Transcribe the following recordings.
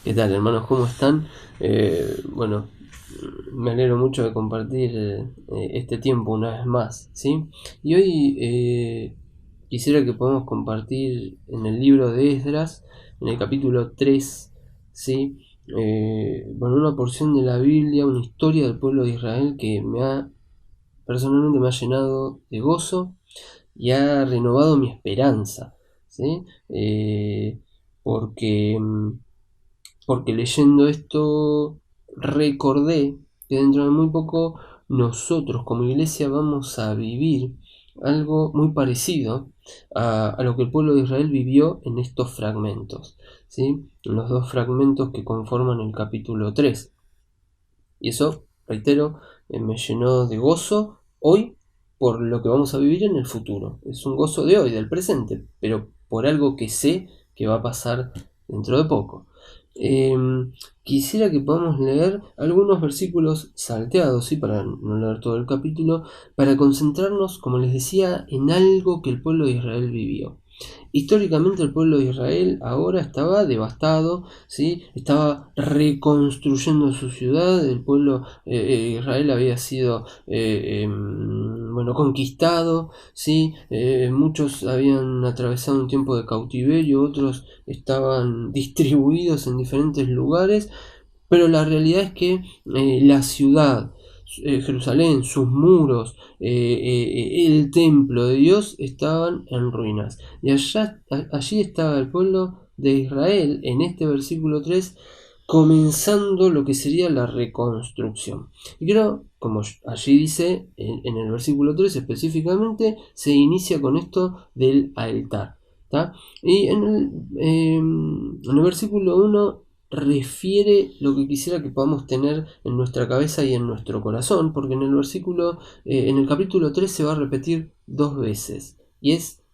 ¿Qué tal, hermanos? ¿Cómo están? Bueno, me alegro mucho de compartir este tiempo una vez más, ¿sí? Y hoy quisiera que podamos compartir en el libro de Esdras, en el capítulo 3, ¿sí? Bueno, una porción de la Biblia, una historia del pueblo de Israel que personalmente me ha llenado de gozo y ha renovado mi esperanza, ¿sí? Porque porque leyendo esto recordé que dentro de muy poco nosotros como iglesia vamos a vivir algo muy parecido a lo que el pueblo de Israel vivió en estos fragmentos, ¿sí? En los dos fragmentos que conforman el capítulo 3. Y eso, reitero, me llenó de gozo hoy por lo que vamos a vivir en el futuro. Es un gozo de hoy, del presente, pero por algo que sé que va a pasar dentro de poco. Quisiera que podamos leer algunos versículos salteados, ¿sí? Para no leer todo el capítulo, para concentrarnos, como les decía, en algo que el pueblo de Israel vivió. Históricamente el pueblo de Israel ahora estaba devastado, ¿sí? Estaba reconstruyendo su ciudad. El pueblo de Israel había sido bueno, conquistado, ¿sí? Muchos habían atravesado un tiempo de cautiverio, otros estaban distribuidos en diferentes lugares, pero la realidad es que la ciudad, Jerusalén, sus muros, el templo de Dios estaban en ruinas. Y allí estaba el pueblo de Israel, en este versículo 3, comenzando lo que sería la reconstrucción. Y creo, como allí dice, en el versículo 3 específicamente, se inicia con esto del altar. ¿Tá? Y en el versículo 1 refiere lo que quisiera que podamos tener en nuestra cabeza y en nuestro corazón, porque en el capítulo 3 se va a repetir dos veces, y es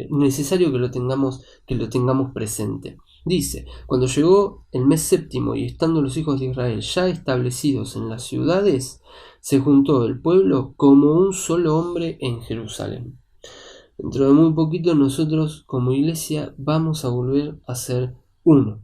necesario que lo tengamos presente. Dice: cuando llegó el mes séptimo y estando los hijos de Israel ya establecidos en las ciudades, se juntó el pueblo como un solo hombre en Jerusalén. Dentro de muy poquito nosotros como iglesia vamos a volver a ser uno,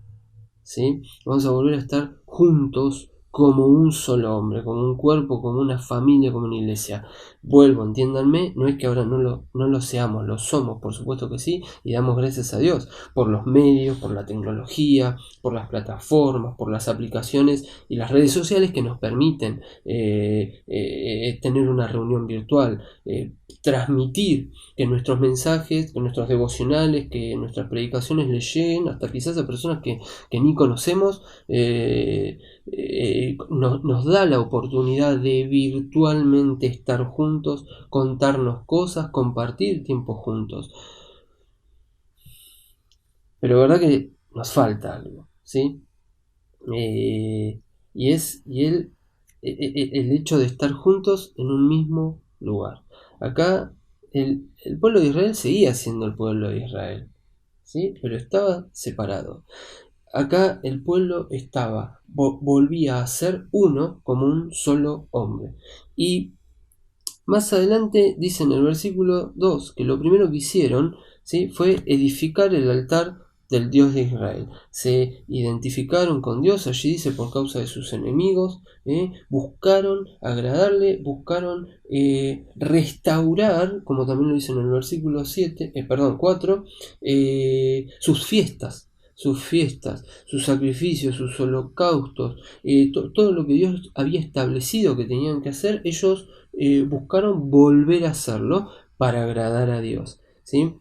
¿sí? Vamos a volver a estar juntos como un solo hombre, como un cuerpo, como una familia, como una iglesia. Vuelvo, entiéndanme, no es que ahora no lo seamos, lo somos, por supuesto que sí, y damos gracias a Dios por los medios, por la tecnología, por las plataformas, por las aplicaciones y las redes sociales que nos permiten tener una reunión virtual, transmitir que nuestros mensajes, que nuestros devocionales, que nuestras predicaciones le lleguen hasta quizás a personas que ni conocemos. Nos da la oportunidad de virtualmente estar juntos, contarnos cosas, compartir tiempo juntos. Pero verdad que nos falta algo, ¿sí? El hecho de estar juntos en un mismo lugar. Acá el pueblo de Israel seguía siendo el pueblo de Israel, ¿sí? Pero estaba separado. Acá el pueblo volvía a ser uno como un solo hombre. Y más adelante dice en el versículo 2 que lo primero que hicieron, ¿sí?, fue edificar el altar del Dios de Israel. Se identificaron con Dios, allí dice, por causa de sus enemigos, buscaron agradarle, buscaron restaurar, como también lo dice en el versículo 4, sus fiestas, sus sacrificios, sus holocaustos, todo lo que Dios había establecido que tenían que hacer. Ellos buscaron volver a hacerlo para agradar a Dios, ¿sí?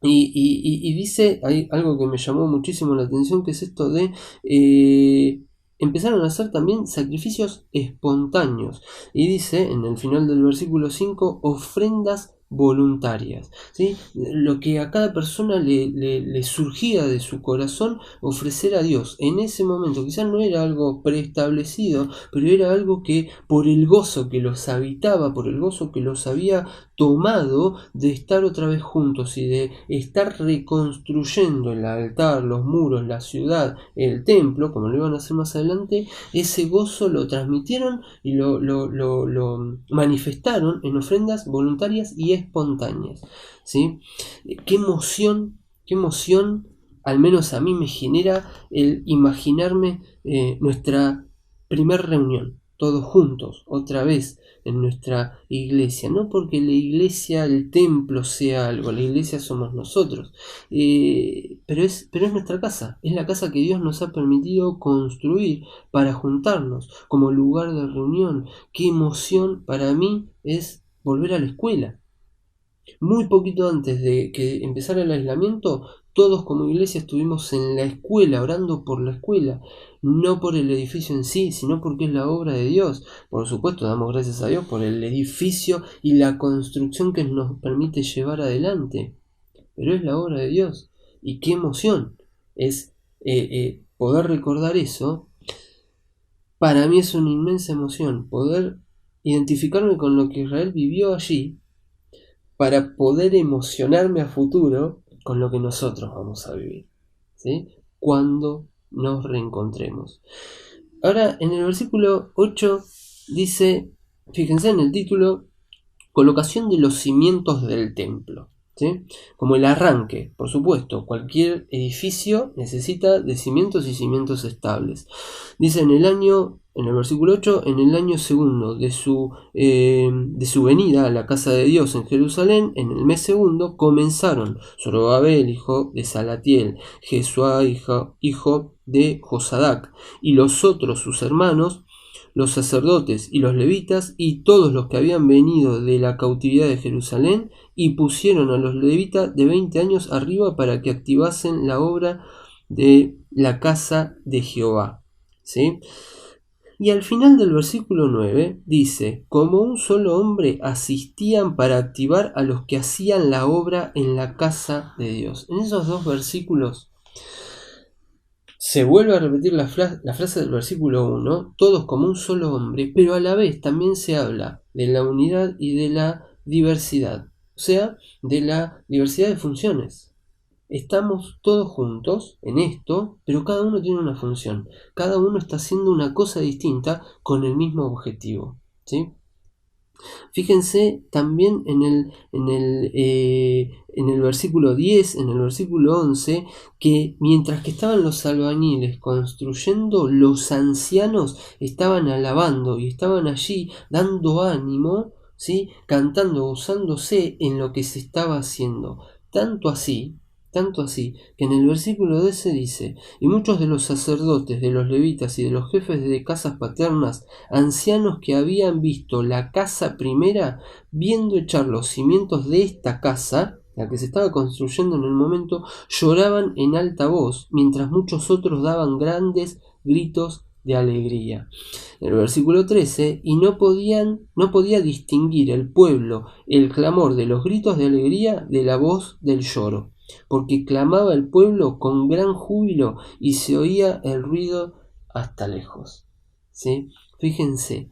Y dice, hay algo que me llamó muchísimo la atención, que es esto de empezaron a hacer también sacrificios espontáneos. Y dice en el final del versículo 5, ofrendas voluntarias, ¿sí? Lo que a cada persona le surgía de su corazón ofrecer a Dios en ese momento. Quizás no era algo preestablecido, pero era algo que por el gozo que los habitaba, por el gozo que los había tomado de estar otra vez juntos y de estar reconstruyendo el altar, los muros, la ciudad, el templo, como lo iban a hacer más adelante. Ese gozo lo transmitieron y lo manifestaron en ofrendas voluntarias y espontáneas, ¿sí? Qué emoción al menos a mí me genera el imaginarme nuestra primer reunión, todos juntos, otra vez en nuestra iglesia. No porque la iglesia, el templo sea algo, la iglesia somos nosotros, pero es nuestra casa, es la casa que Dios nos ha permitido construir para juntarnos como lugar de reunión. Qué emoción para mí es volver a la escuela. Muy poquito antes de que empezara el aislamiento, todos como iglesia estuvimos en la escuela, orando por la escuela, no por el edificio en sí, sino porque es la obra de Dios. Por supuesto, damos gracias a Dios por el edificio y la construcción que nos permite llevar adelante, pero es la obra de Dios. Y qué emoción es poder recordar eso. Para mí es una inmensa emoción poder identificarme con lo que Israel vivió allí para poder emocionarme a futuro con lo que nosotros vamos a vivir, ¿sí? Cuando nos reencontremos. Ahora, en el versículo 8 dice, fíjense en el título, colocación de los cimientos del templo, ¿sí? Como el arranque, por supuesto, cualquier edificio necesita de cimientos y cimientos estables. Dice en el versículo 8, en el año segundo de su venida a la casa de Dios en Jerusalén, en el mes segundo, comenzaron Zorobabel, hijo de Salatiel, Jesuá, hijo de Josadac, y los otros sus hermanos, los sacerdotes y los levitas, y todos los que habían venido de la cautividad de Jerusalén, y pusieron a los levitas de 20 años arriba para que activasen la obra de la casa de Jehová. ¿Sí? Y al final del versículo 9 dice, como un solo hombre asistían para activar a los que hacían la obra en la casa de Dios. En esos dos versículos se vuelve a repetir la frase del versículo 1, todos como un solo hombre, pero a la vez también se habla de la unidad y de la diversidad, o sea, de la diversidad de funciones. Estamos todos juntos en esto, pero cada uno tiene una función. Cada uno está haciendo una cosa distinta con el mismo objetivo, ¿sí? Fíjense también en el versículo 10, en el versículo 11, que mientras que estaban los albañiles construyendo, los ancianos estaban alabando y estaban allí dando ánimo, ¿sí? Cantando, gozándose en lo que se estaba haciendo. Tanto así, que en el versículo 12 dice, y muchos de los sacerdotes, de los levitas y de los jefes de casas paternas, ancianos que habían visto la casa primera, viendo echar los cimientos de esta casa, la que se estaba construyendo en el momento, lloraban en alta voz, mientras muchos otros daban grandes gritos de alegría. En el versículo 13, y no podía distinguir el pueblo el clamor de los gritos de alegría de la voz del lloro, porque clamaba el pueblo con gran júbilo y se oía el ruido hasta lejos. ¿Sí? Fíjense,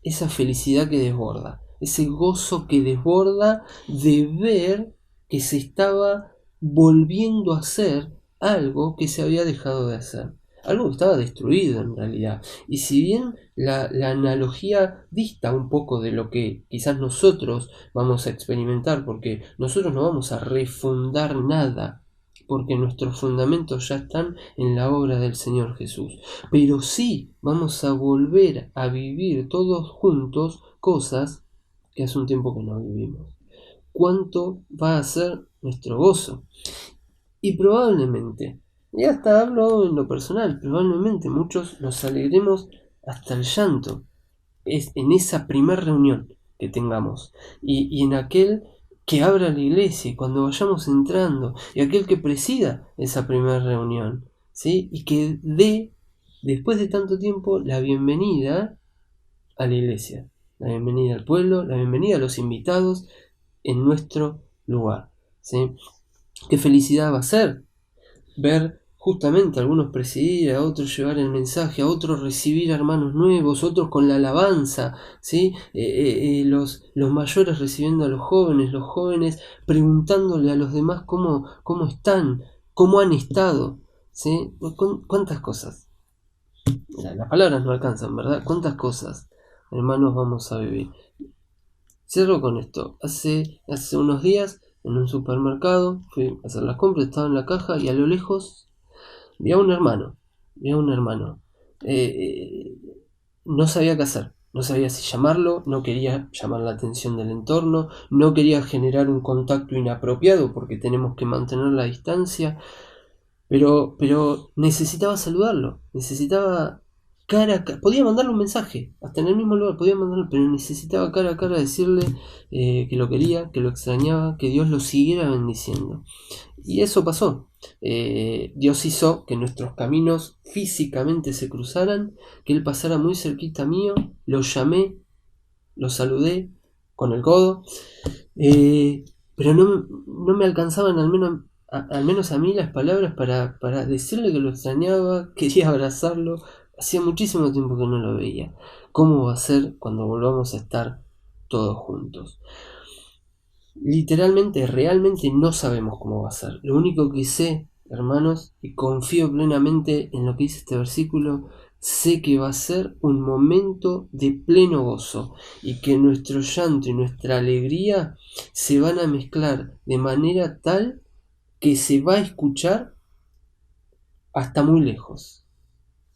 esa felicidad que desborda, ese gozo que desborda de ver que se estaba volviendo a hacer algo que se había dejado de hacer. Algo que estaba destruido en realidad. Y si bien la analogía dista un poco de lo que quizás nosotros vamos a experimentar, porque nosotros no vamos a refundar nada, porque nuestros fundamentos ya están en la obra del Señor Jesús. Pero sí vamos a volver a vivir todos juntos cosas que hace un tiempo que no vivimos. ¿Cuánto va a ser nuestro gozo? Y probablemente, y hasta hablo en lo personal, probablemente muchos nos alegremos hasta el llanto en esa primera reunión que tengamos y en aquel que abra la iglesia y cuando vayamos entrando y aquel que presida esa primera reunión, ¿sí? Y que dé, después de tanto tiempo, la bienvenida a la iglesia, la bienvenida al pueblo, la bienvenida a los invitados en nuestro lugar, ¿sí? Qué felicidad va a ser ver justamente a algunos presidir, a otros llevar el mensaje, a otros recibir hermanos nuevos, otros con la alabanza, ¿sí? Los mayores recibiendo a los jóvenes preguntándole a los demás cómo están, cómo han estado, ¿sí? ¿Cuántas cosas? Las palabras no alcanzan, ¿verdad? ¿Cuántas cosas, hermanos, vamos a vivir? Cierro con esto. Hace unos días en un supermercado, fui a hacer las compras, estaba en la caja y a lo lejos vi a un hermano, vi a un hermano. Eh, no sabía qué hacer, no sabía si llamarlo, no quería llamar la atención del entorno, no quería generar un contacto inapropiado porque tenemos que mantener la distancia, pero necesitaba saludarlo, necesitaba cara a cara, podía mandarle un mensaje, hasta en el mismo lugar podía mandarlo, pero necesitaba cara a cara decirle que lo quería, que lo extrañaba, que Dios lo siguiera bendiciendo. Y eso pasó. Dios hizo que nuestros caminos físicamente se cruzaran, que Él pasara muy cerquita mío, lo llamé, lo saludé con el codo, eh, pero no me alcanzaban al menos a mí las palabras para decirle que lo extrañaba, quería abrazarlo, hacía muchísimo tiempo que no lo veía. ¿Cómo va a ser cuando volvamos a estar todos juntos? Literalmente, realmente no sabemos cómo va a ser. Lo único que sé, hermanos, y confío plenamente en lo que dice este versículo, sé que va a ser un momento de pleno gozo y que nuestro llanto y nuestra alegría se van a mezclar de manera tal que se va a escuchar hasta muy lejos.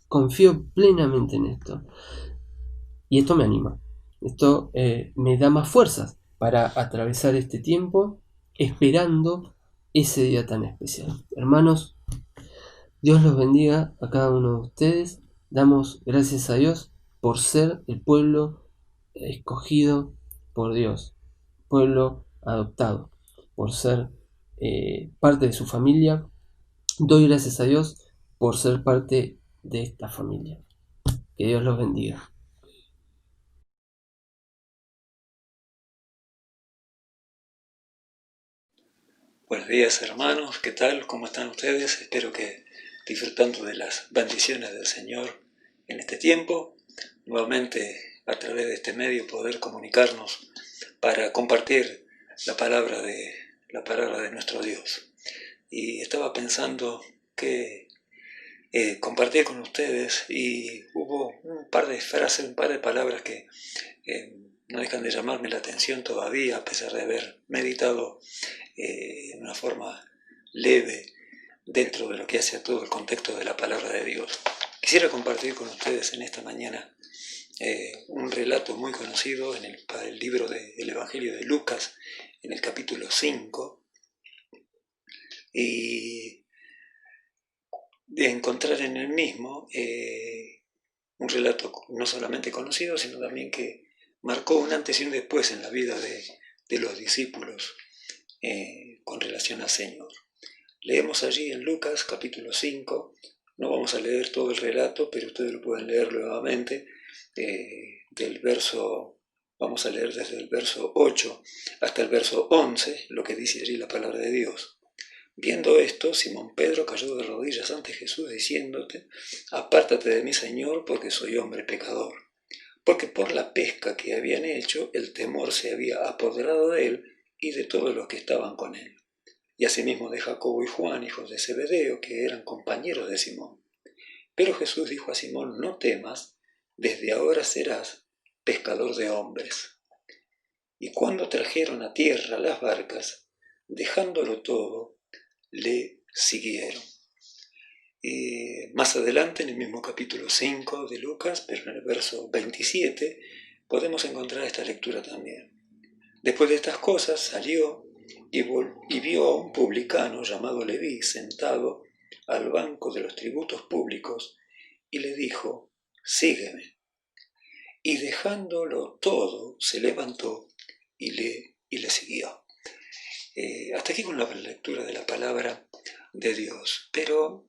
Confío plenamente en esto. Y esto me anima. Esto me da más fuerzas para atravesar este tiempo esperando ese día tan especial. Hermanos, Dios los bendiga a cada uno de ustedes. Damos gracias a Dios por ser el pueblo escogido por Dios, pueblo adoptado, por ser parte de su familia. Doy gracias a Dios por ser parte de esta familia. Que Dios los bendiga. Buenos días hermanos, ¿qué tal? ¿Cómo están ustedes? Espero que disfrutando de las bendiciones del Señor en este tiempo, nuevamente a través de este medio poder comunicarnos para compartir la palabra de nuestro Dios. Y estaba pensando que compartir con ustedes y hubo un par de frases, un par de palabras que no dejan de llamarme la atención todavía a pesar de haber meditado en una forma leve dentro de lo que hace a todo el contexto de la palabra de Dios. Quisiera compartir con ustedes en esta mañana un relato muy conocido en el libro del Evangelio de Lucas, en el capítulo 5, y de encontrar en el mismo un relato no solamente conocido, sino también que marcó un antes y un después en la vida de los discípulos con relación al Señor. Leemos allí en Lucas capítulo 5, no vamos a leer todo el relato, pero ustedes lo pueden leer nuevamente, vamos a leer desde el verso 8 hasta el verso 11, lo que dice allí la palabra de Dios. Viendo esto, Simón Pedro cayó de rodillas ante Jesús diciéndote: apártate de mí, Señor, porque soy hombre pecador. Porque por la pesca que habían hecho, el temor se había apoderado de él y de todos los que estaban con él. Y asimismo de Jacobo y Juan, hijos de Zebedeo, que eran compañeros de Simón. Pero Jesús dijo a Simón: no temas, desde ahora serás pescador de hombres. Y cuando trajeron a tierra las barcas, dejándolo todo, le siguieron. Más adelante, en el mismo capítulo 5 de Lucas, pero en el verso 27, podemos encontrar esta lectura también. Después de estas cosas salió y vio a un publicano llamado Leví sentado al banco de los tributos públicos y le dijo: sígueme. Y dejándolo todo, se levantó y le siguió. Hasta aquí con la lectura de la palabra de Dios. Pero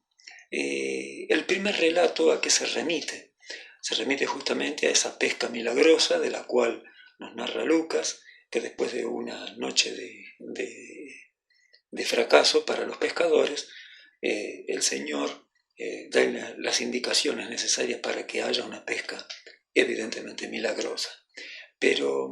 el primer relato, ¿a qué se remite? Se remite justamente a esa pesca milagrosa de la cual nos narra Lucas, que después de una noche de fracaso para los pescadores, el Señor da las indicaciones necesarias para que haya una pesca evidentemente milagrosa. Pero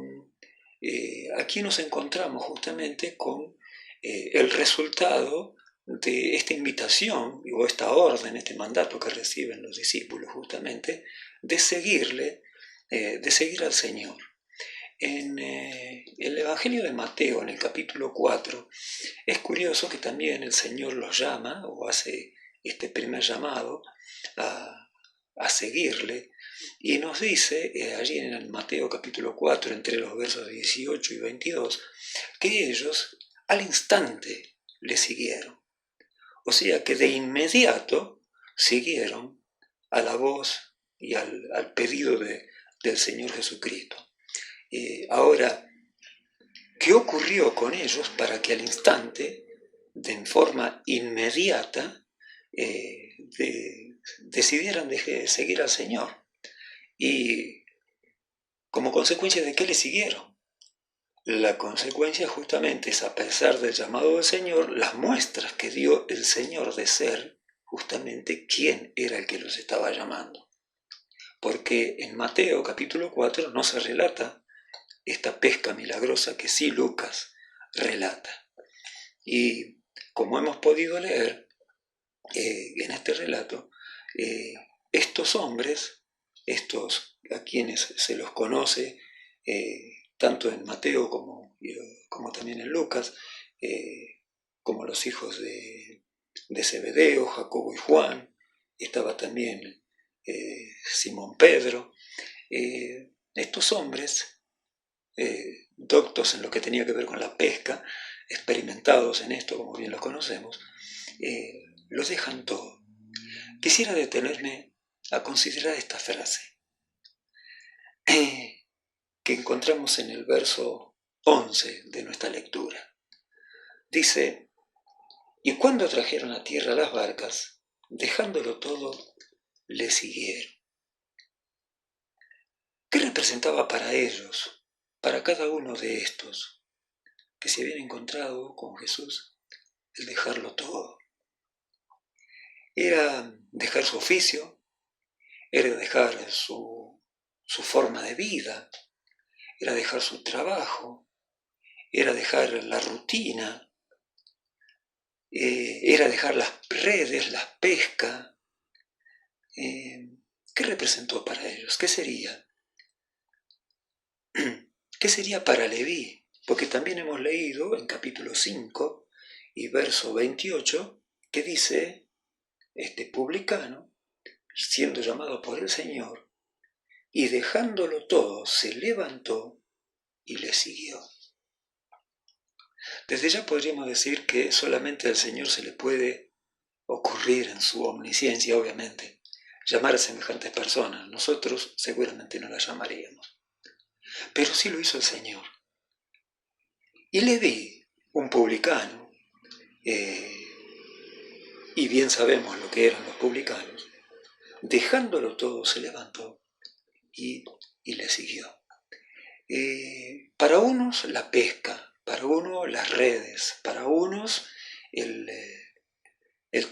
aquí nos encontramos justamente con el resultado de esta invitación o esta orden, este mandato que reciben los discípulos justamente de seguirle, de seguir al Señor. En el Evangelio de Mateo, en el capítulo 4, es curioso que también el Señor los llama, o hace este primer llamado, a seguirle, y nos dice allí en el Mateo capítulo 4, entre los versos 18 y 22, que ellos al instante le siguieron. O sea que de inmediato siguieron a la voz y al pedido del Señor Jesucristo. Ahora, ¿qué ocurrió con ellos para que al instante, de forma inmediata, decidieran seguir al Señor? Y como consecuencia de qué le siguieron. La consecuencia justamente es, a pesar del llamado del Señor, las muestras que dio el Señor de ser justamente quién era el que los estaba llamando. Porque en Mateo capítulo 4 no se relata esta pesca milagrosa que sí Lucas relata. Y como hemos podido leer en este relato, estos hombres, estos a quienes se los conoce, tanto en Mateo como también en Lucas, como los hijos de Zebedeo, Jacobo y Juan, estaba también Simón Pedro, estos hombres, doctos en lo que tenía que ver con la pesca, experimentados en esto, como bien los conocemos, los dejan todo. Quisiera detenerme a considerar esta frase que encontramos en el verso 11 de nuestra lectura. Dice: y cuando trajeron a tierra las barcas, dejándolo todo, le siguieron. ¿Qué representaba para ellos, para cada uno de estos que se habían encontrado con Jesús, el dejarlo todo? Era dejar su oficio, era dejar su forma de vida, era dejar su trabajo, era dejar la rutina, era dejar las redes, la pesca. ¿Qué representó para ellos? ¿Qué sería? ¿Qué sería para Leví? Porque también hemos leído en capítulo 5 y verso 28 que dice, este publicano, siendo llamado por el Señor, y dejándolo todo, se levantó y le siguió. Desde ya podríamos decir que solamente al Señor se le puede ocurrir, en su omnisciencia obviamente, llamar a semejantes personas. Nosotros seguramente no las llamaríamos. Pero sí lo hizo el Señor. Y Leví, un publicano, y bien sabemos lo que eran los publicanos, dejándolo todo se levantó y le siguió. Para unos la pesca, para unos las redes, para unos el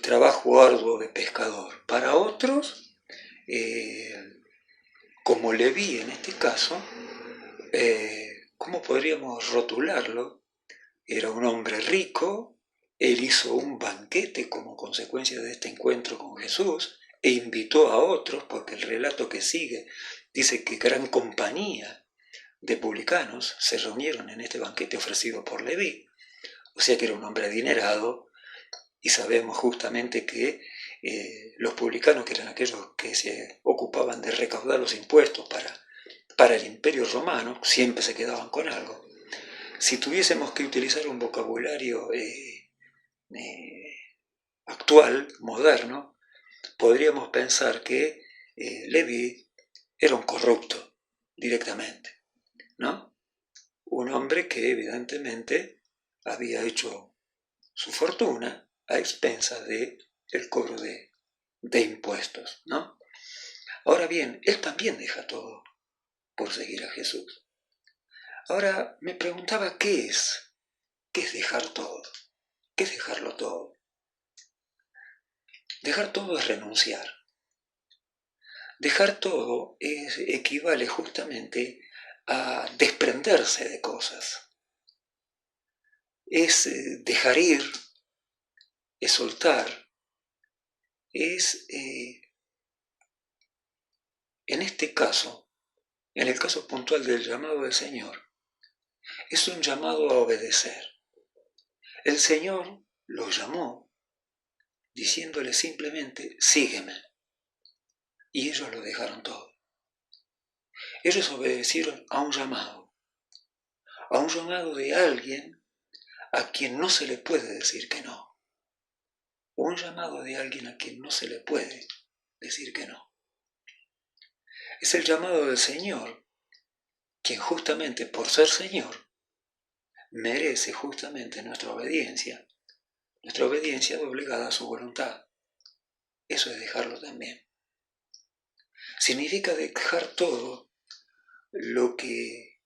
trabajo arduo de pescador, para otros, como Leví en este caso, ¿cómo podríamos rotularlo? Era un hombre rico, él hizo un banquete como consecuencia de este encuentro con Jesús e invitó a otros, porque el relato que sigue dice que gran compañía de publicanos se reunieron en este banquete ofrecido por Leví, o sea que era un hombre adinerado, y sabemos justamente que los publicanos, que eran aquellos que se ocupaban de recaudar los impuestos para el Imperio Romano, siempre se quedaban con algo. Si tuviésemos que utilizar un vocabulario actual, moderno, podríamos pensar que Leví era un corrupto directamente, ¿no? Un hombre que evidentemente había hecho su fortuna a expensas del cobro de impuestos, ¿no? Ahora bien, él también deja todo por seguir a Jesús. Ahora me preguntaba, ¿qué es dejar todo? ¿Qué es dejarlo todo? Dejar todo es renunciar. Dejar todo equivale justamente a desprenderse de cosas. Es dejar ir, es soltar, es, en este caso, en el caso puntual del llamado del Señor, es un llamado a obedecer. El Señor los llamó diciéndole simplemente, sígueme. Y ellos lo dejaron todo. Ellos obedecieron a un llamado de alguien a quien no se le puede decir que no. Un llamado de alguien a quien no se le puede decir que no. Es el llamado del Señor, quien justamente por ser Señor, merece justamente nuestra obediencia doblegada a su voluntad. Eso es dejarlo también. Significa dejar todo lo que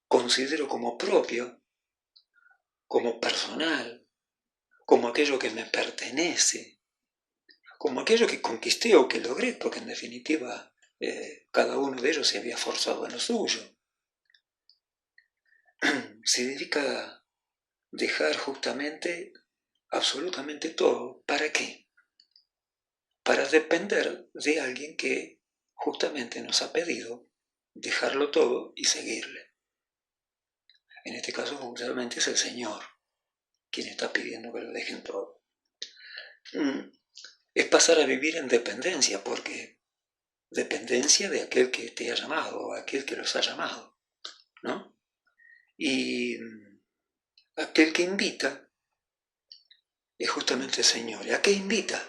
considero como propio, como personal, como aquello que me pertenece, como aquello que conquisté o que logré, porque en definitiva cada uno de ellos se había forzado en lo suyo. Significa dejar justamente, absolutamente todo. ¿Para qué? Para depender de alguien que justamente nos ha pedido dejarlo todo y seguirle. En este caso, justamente es el Señor quien está pidiendo que lo dejen todo. Es pasar a vivir en dependencia, porque dependencia de aquel que te ha llamado, o aquel que los ha llamado, ¿no? Y aquel que invita es justamente el Señor. ¿Y a qué invita?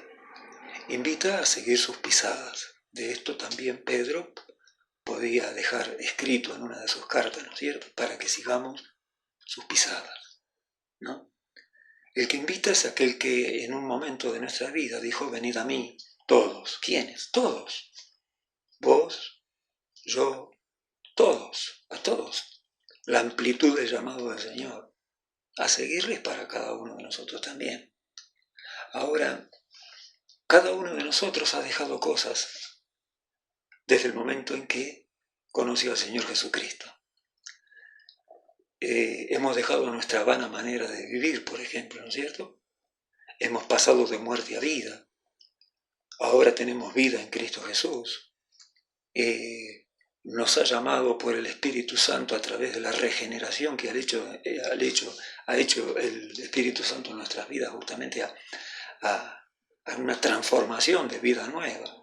Invita a seguir sus pisadas. De esto también Pedro podía dejar escrito en una de sus cartas, ¿no es cierto?, para que sigamos sus pisadas, ¿no? El que invita es aquel que en un momento de nuestra vida dijo, venid a mí, todos. ¿Quiénes? Todos. Vos, yo, todos, a todos. La amplitud del llamado del Señor a seguirles para cada uno de nosotros también. Ahora, cada uno de nosotros ha dejado cosas desde el momento en que conoció al Señor Jesucristo. Hemos dejado nuestra vana manera de vivir, por ejemplo, ¿no es cierto? Hemos pasado de muerte a vida. Ahora tenemos vida en Cristo Jesús. Nos ha llamado por el Espíritu Santo a través de la regeneración que ha hecho el Espíritu Santo en nuestras vidas, justamente a una transformación de vida nueva.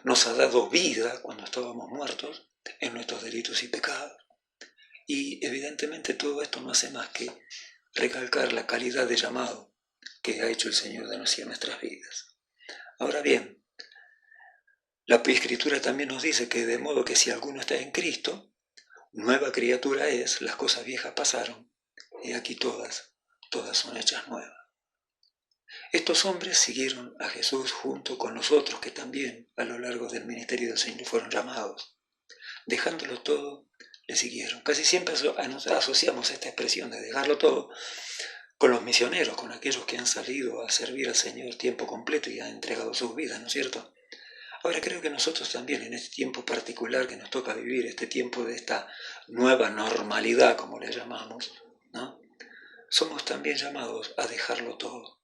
Nos ha dado vida cuando estábamos muertos en nuestros delitos y pecados. Y evidentemente todo esto no hace más que recalcar la calidad de llamado que ha hecho el Señor de nuestras vidas. Ahora bien, la Escritura también nos dice que de modo que si alguno está en Cristo, nueva criatura es, las cosas viejas pasaron, y aquí todas son hechas nuevas. Estos hombres siguieron a Jesús junto con nosotros que también a lo largo del ministerio del Señor fueron llamados. Dejándolo todo, le siguieron. Casi siempre asociamos esta expresión de dejarlo todo con los misioneros, con aquellos que han salido a servir al Señor tiempo completo y han entregado sus vidas, ¿no es cierto? Ahora creo que nosotros también en este tiempo particular que nos toca vivir, este tiempo de esta nueva normalidad, como le llamamos, ¿no?, somos también llamados a dejarlo todo.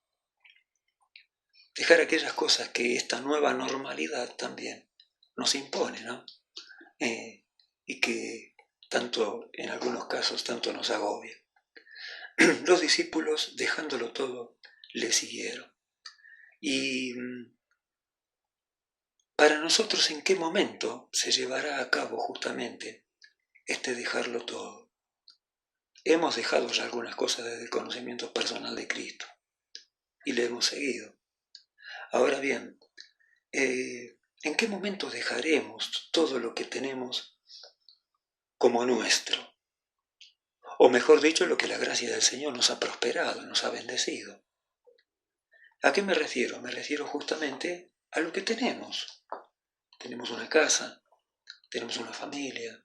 Dejar aquellas cosas que esta nueva normalidad también nos impone, ¿no? Y que tanto, en algunos casos, tanto nos agobia. Los discípulos, dejándolo todo, le siguieron. Y para nosotros, ¿en qué momento se llevará a cabo justamente este dejarlo todo? Hemos dejado ya algunas cosas desde el conocimiento personal de Cristo y le hemos seguido. Ahora bien, ¿en qué momento dejaremos todo lo que tenemos como nuestro? O mejor dicho, lo que la gracia del Señor nos ha prosperado, nos ha bendecido. ¿A qué me refiero? Me refiero justamente a lo que tenemos. Tenemos una casa, tenemos una familia,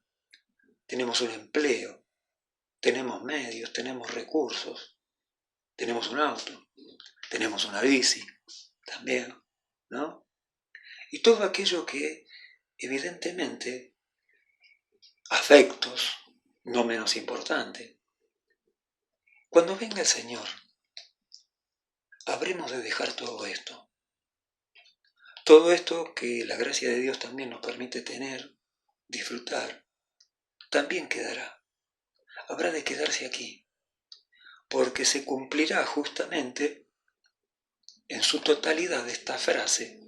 tenemos un empleo, tenemos medios, tenemos recursos, tenemos un auto, tenemos una bici también, ¿no? Y todo aquello que, evidentemente, afectos, no menos importante. Cuando venga el Señor, habremos de dejar todo esto. Todo esto que la gracia de Dios también nos permite tener, disfrutar, también quedará. Habrá de quedarse aquí, porque se cumplirá justamente en su totalidad esta frase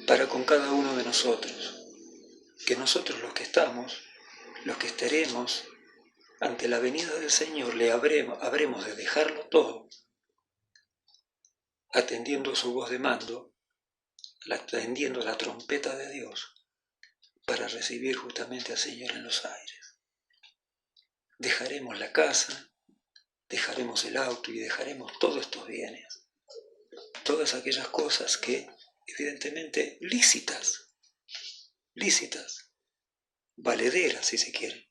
para con cada uno de nosotros, que nosotros los que estamos, los que estaremos ante la venida del Señor, le habremos de dejarlo todo, atendiendo su voz de mando, atendiendo la trompeta de Dios, para recibir justamente al Señor en los aires. Dejaremos la casa, dejaremos el auto y dejaremos todos estos bienes, todas aquellas cosas que, evidentemente, lícitas, valederas si se quiere,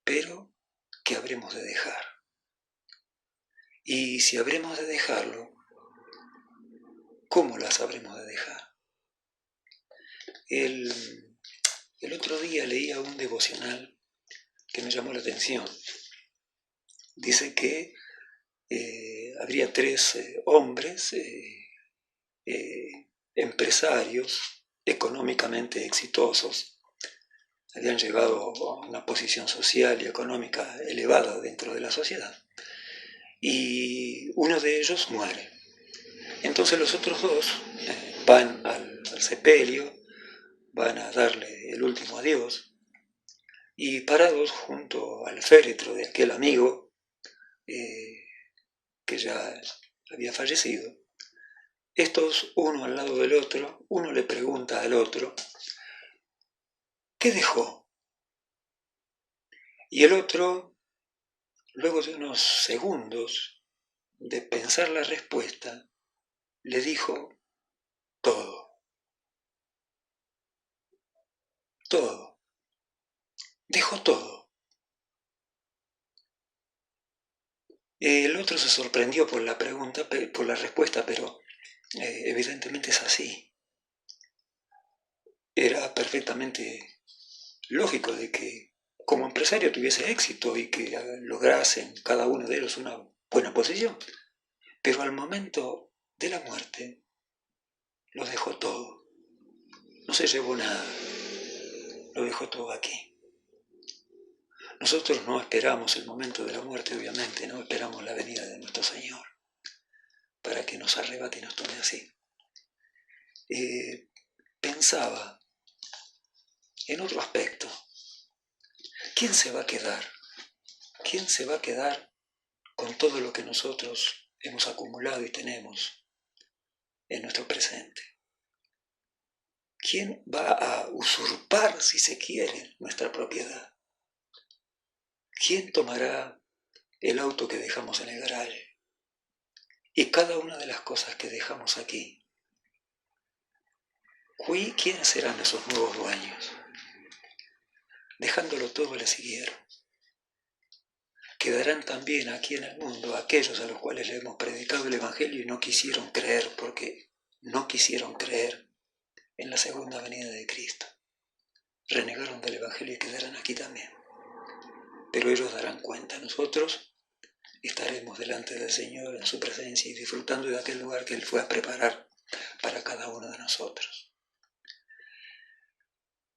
pero que habremos de dejar. Y si habremos de dejarlo, ¿cómo las habremos de dejar? El otro día leía un devocional que me llamó la atención. Dice que habría 3 hombres empresarios económicamente exitosos, habían llegado a una posición social y económica elevada dentro de la sociedad, y uno de ellos muere. Entonces los otros 2 van al sepelio, van a darle el último adiós, y parados junto al féretro de aquel amigo que ya había fallecido, estos uno al lado del otro, uno le pregunta al otro, ¿qué dejó? Y el otro, luego de unos segundos de pensar la respuesta, le dijo, todo, todo, dejó todo. El otro se sorprendió por la pregunta, por la respuesta, pero evidentemente es así. Era perfectamente lógico de que como empresario tuviese éxito y que lograsen cada uno de ellos una buena posición, pero al momento de la muerte lo dejó todo, no se llevó nada, lo dejó todo aquí. Nosotros no esperamos el momento de la muerte, obviamente, no esperamos la venida de nuestro Señor para que nos arrebate y nos tome así. Pensaba en otro aspecto. ¿Quién se va a quedar? ¿Quién se va a quedar con todo lo que nosotros hemos acumulado y tenemos en nuestro presente? ¿Quién va a usurpar, si se quiere, nuestra propiedad? ¿Quién tomará el auto que dejamos en el garaje? Y cada una de las cosas que dejamos aquí. ¿Quiénes serán esos nuevos dueños? Dejándolo todo le siguieron. Quedarán también aquí en el mundo aquellos a los cuales le hemos predicado el Evangelio y no quisieron creer porque no quisieron creer en la segunda venida de Cristo. Renegaron del Evangelio y quedarán aquí también. Pero ellos darán cuenta. Nosotros estaremos delante del Señor en su presencia y disfrutando de aquel lugar que Él fue a preparar para cada uno de nosotros.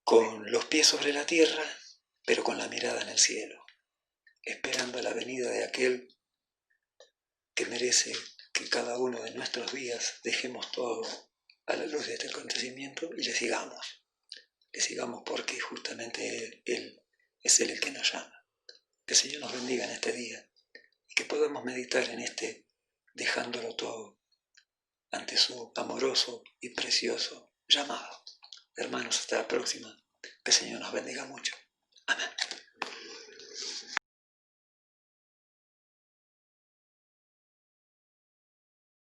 Con los pies sobre la tierra, pero con la mirada en el cielo, esperando la venida de aquel que merece que cada uno de nuestros días dejemos todo a la luz de este acontecimiento y le sigamos. Le sigamos porque justamente Él es el que nos llama. Que el Señor nos bendiga en este día y que podamos meditar en este dejándolo todo ante su amoroso y precioso llamado. Hermanos, hasta la próxima. Que el Señor nos bendiga mucho. Amén.